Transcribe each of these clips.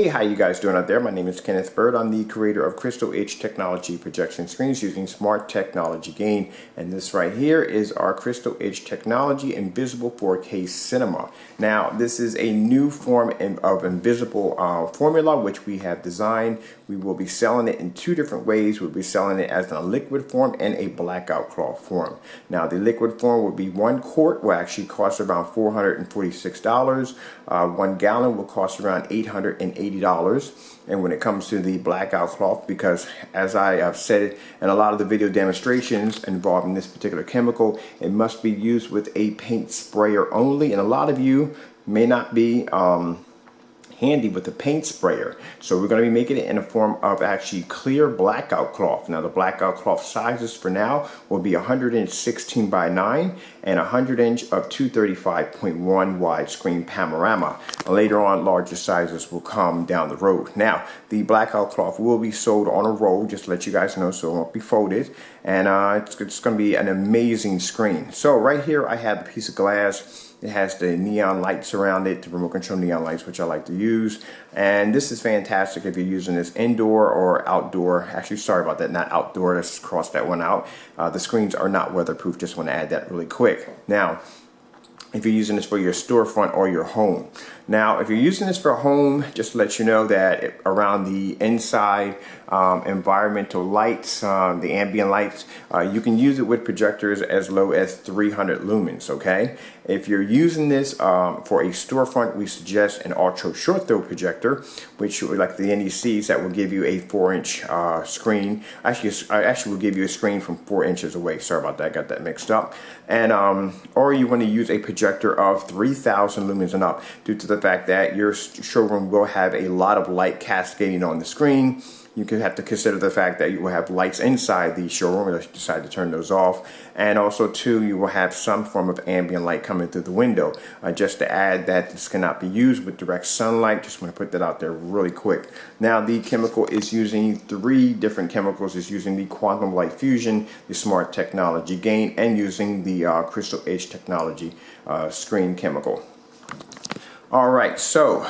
Hey, how you guys doing out there? My name is Kenneth Bird. I'm the creator of Crystal Edge Technology projection screens using smart technology gain. And this right here is our Crystal Edge Technology Invisible 4K Cinema. Now, this is a new form of invisible formula which we have designed. We will be selling it in two different ways. We'll be selling it as a liquid form and a blackout cloth form. Now, the liquid form will be 1 quart, will actually cost around $446. 1 gallon will cost around $880. And when it comes to the blackout cloth, because as I have said in a lot of the video demonstrations involving this particular chemical, it must be used with a paint sprayer only, and a lot of you may not be handy with the paint sprayer. So we're going to be making it in a form of actually clear blackout cloth. Now the blackout cloth sizes for now will be 116 by 9 and 100 inch of 235.1 widescreen panorama. Later on, larger sizes will come down the road. Now the blackout cloth will be sold on a roll, just to let you guys know, so it won't be folded, and it's going to be an amazing screen. So right here I have a piece of glass. It has the neon lights around it, the remote control neon lights, which I like to use. And this is fantastic if you're using this indoor or outdoor. Actually, sorry about that, not outdoor. Let's cross that one out. The screens are not weatherproof. Just want to add that really quick. Now, if you're using this for your storefront or your home. Now, if you're using this for home, just to let you know that around the inside environmental lights, the ambient lights, you can use it with projectors as low as 300 lumens, okay? If you're using this for a storefront, we suggest an ultra short throw projector, which like the NECs that will give you a 4-inch screen. Actually will give you a screen from 4 inches away. Sorry about that, I got that mixed up. And or you want to use a projector of 3,000 lumens and up, due to the fact that your showroom will have a lot of light cascading on the screen. You could have to consider the fact that you will have lights inside the showroom unless you decide to turn those off. And also, too, you will have some form of ambient light coming through the window. Just to add that this cannot be used with direct sunlight. Just want to put that out there really quick. Now, the chemical is using 3 different chemicals. It's using the quantum light fusion, the smart technology gain, and using the Crystal Edge Technology screen chemical. All right, so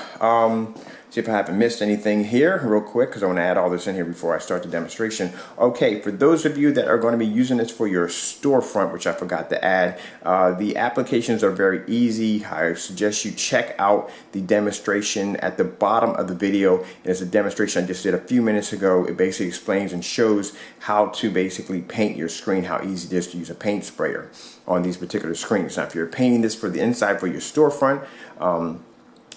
see if I haven't missed anything here real quick, because I want to add all this in here before I start the demonstration. Okay, for those of you that are going to be using this for your storefront, which I forgot to add, the applications are very easy. I suggest you check out the demonstration at the bottom of the video. It's a demonstration I just did a few minutes ago. It basically explains and shows how to basically paint your screen, how easy it is to use a paint sprayer on these particular screens. Now, if you're painting this for the inside for your storefront,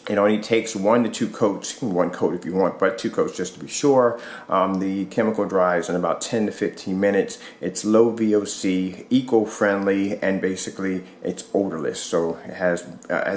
it only takes 1 to 2 coats, 1 coat if you want, but 2 coats just to be sure. The chemical dries in about 10 to 15 minutes. It's low VOC, eco-friendly, and basically it's odorless. So it has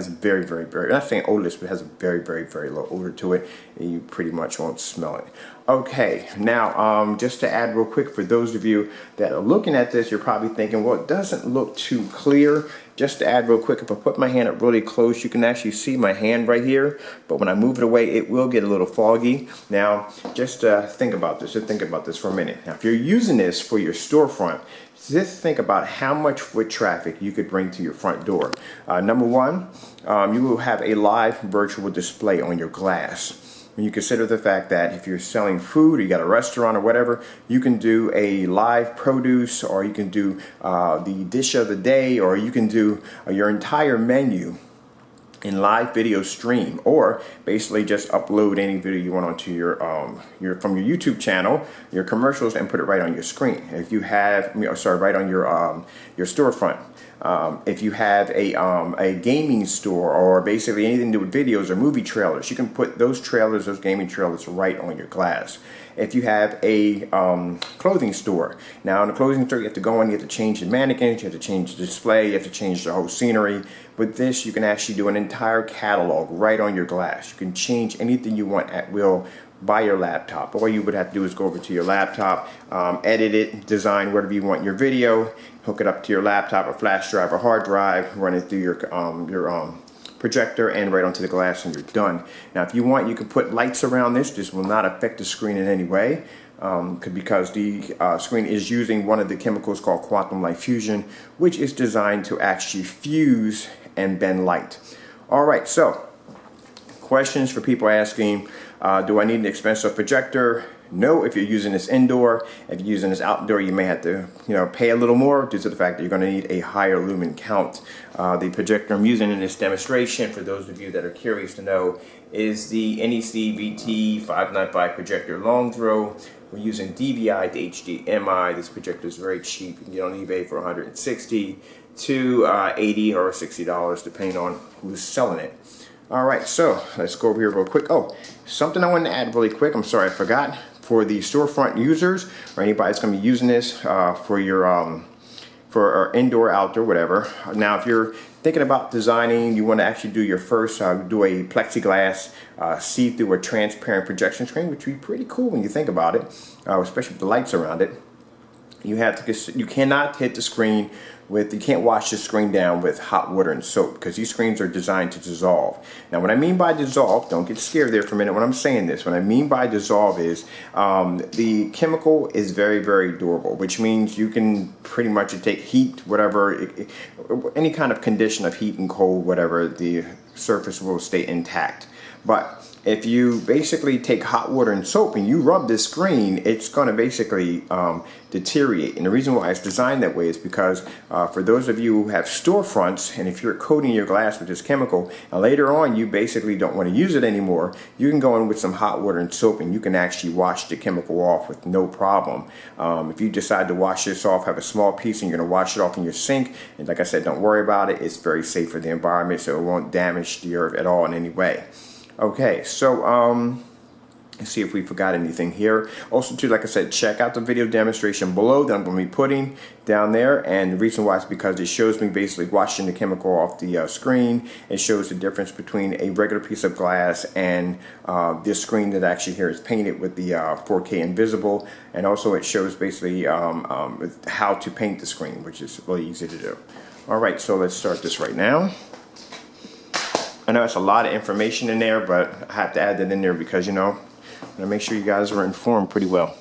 very, I'm not saying odorless, but it has a very, very low odor to it. And you pretty much won't smell it. Okay, now just to add real quick, for those of you that are looking at this, you're probably thinking, well, it doesn't look too clear. Just to add real quick, if I put my hand up really close, you can actually see my hand right here, but when I move it away, it will get a little foggy. Now, just think about this. Just think about this for a minute. Now, if you're using this for your storefront, just think about how much foot traffic you could bring to your front door. Number one, you will have a live virtual display on your glass. When you consider the fact that if you're selling food, or you got a restaurant or whatever, you can do a live produce, or you can do the dish of the day, or you can do your entire menu in live video stream, or basically just upload any video you want onto your from your YouTube channel, your commercials, and put it right on your screen. If you have, right on your storefront. If you have a gaming store, or basically anything to do with videos or movie trailers, you can put those trailers, those gaming trailers, right on your glass. If you have a clothing store, now in the clothing store you have to go in, you have to change the mannequins, you have to change the display, you have to change the whole scenery. With this, you can actually do an entire catalog right on your glass. You can change anything you want at will by your laptop. All you would have to do is go over to your laptop, edit it, design whatever you want in your video, hook it up to your laptop, a flash drive, or hard drive, run it through your projector and right onto the glass, and you're done. Now, if you want, you can put lights around this. This will not affect the screen in any way. Because the screen is using one of the chemicals called quantum light fusion, which is designed to actually fuse and bend light. All right, so Questions for people asking, do I need an expensive projector? No, if you're using this indoor. If you're using this outdoor, you may have to, pay a little more due to the fact that you're going to need a higher lumen count. The projector I'm using in this demonstration, for those of you that are curious to know, is the NEC VT595 projector long throw. We're using DVI to HDMI. This projector is very cheap. You can get on eBay for $160 to $80 or $60, depending on who's selling it. All right, so let's go over here real quick. Oh, something I wanted to add really quick. I'm sorry, I forgot. For the storefront users or anybody that's going to be using this for your for indoor, outdoor, whatever. Now, if you're thinking about designing, you want to actually do your first do a plexiglass see-through or transparent projection screen, which would be pretty cool when you think about it, especially with the lights around it. You cannot hit the screen with, you can't wash the screen down with hot water and soap, because these screens are designed to dissolve. Now, what I mean by dissolve, don't get scared there for a minute when I'm saying this. What I mean by dissolve is the chemical is very, very durable, which means you can pretty much take heat, whatever, any kind of condition of heat and cold, whatever, the surface will stay intact. But if you basically take hot water and soap and you rub this screen, it's going to basically deteriorate. And the reason why it's designed that way is because for those of you who have storefronts, and if you're coating your glass with this chemical, and later on you basically don't want to use it anymore, you can go in with some hot water and soap and you can actually wash the chemical off with no problem. If you decide to wash this off, have a small piece and you're going to wash it off in your sink, and like I said, don't worry about it. It's very safe for the environment, so it won't damage the earth at all in any way. Okay, so let's see if we forgot anything here. Also, too, like I said, check out the video demonstration below that I'm going to be putting down there. And the reason why is because it shows me basically washing the chemical off the screen. It shows the difference between a regular piece of glass and this screen that actually here is painted with the 4K invisible. And also it shows basically how to paint the screen, which is really easy to do. All right, so let's start this right now. I know it's a lot of information in there, but I have to add that in there because, I want to make sure you guys are informed pretty well.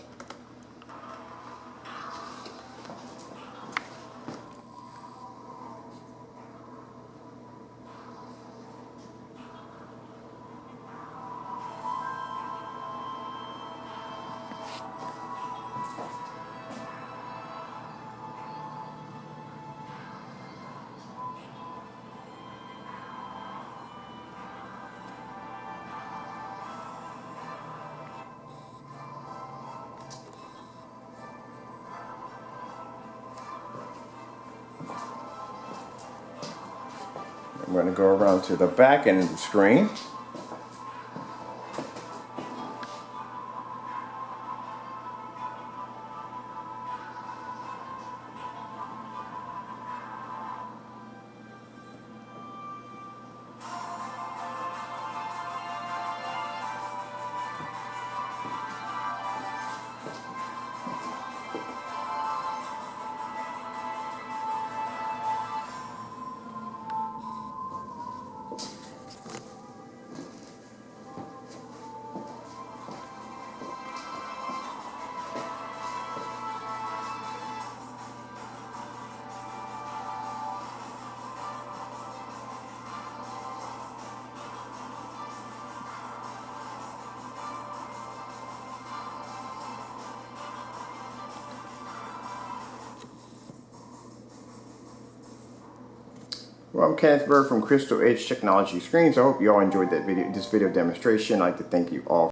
I'm going to go around to the back end of the screen. Well, I'm Kenneth Bird from Crystal Edge Technology Screens. I hope you all enjoyed this video demonstration. I'd like to thank you all